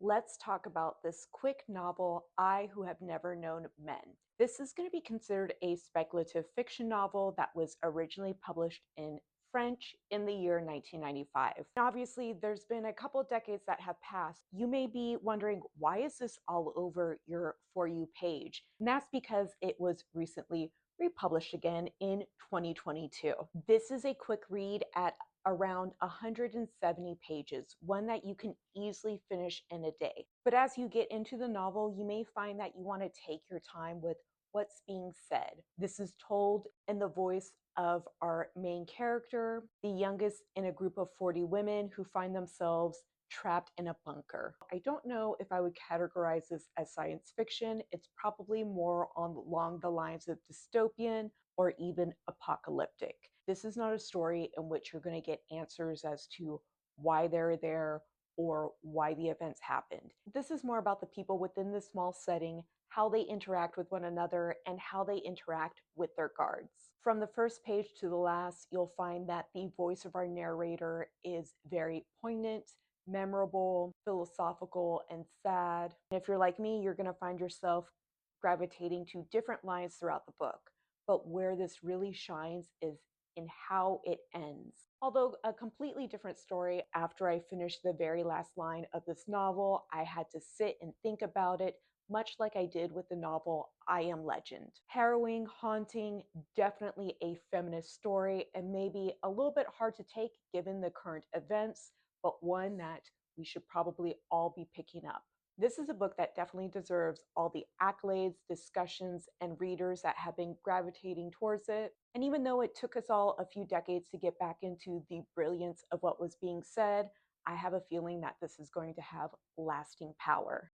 let's talk about this quick novel, I Who Have Never Known Men. This is going to be considered a speculative fiction novel that was originally published in French in the year 1995. Obviously, there's been a couple decades that have passed. You may be wondering, why is this all over your For You page? And that's because it was recently republished again in 2022. This is a quick read at around 170 pages, one that you can easily finish in a day. But as you get into the novel, you may find that you want to take your time with what's being said. This is told in the voice of our main character, the youngest in a group of 40 women who find themselves trapped in a bunker. I don't know if I would categorize this as science fiction. It's probably more along the lines of dystopian or even apocalyptic. This is not a story in which you're going to get answers as to why they're there or why the events happened. This is more about the people within this small setting, how they interact with one another, and how they interact with their guards. From the first page to the last, you'll find that the voice of our narrator is very poignant, memorable, philosophical, and sad. And if you're like me, you're going to find yourself gravitating to different lines throughout the book. But where this really shines is in how it ends. Although a completely different story, after I finished the very last line of this novel, I had to sit and think about it, much like I did with the novel I Am Legend. Harrowing, haunting, definitely a feminist story, and maybe a little bit hard to take given the current events, but one that we should probably all be picking up. This is a book that definitely deserves all the accolades, discussions, and readers that have been gravitating towards it. And even though it took us all a few decades to get back into the brilliance of what was being said, I have a feeling that this is going to have lasting power.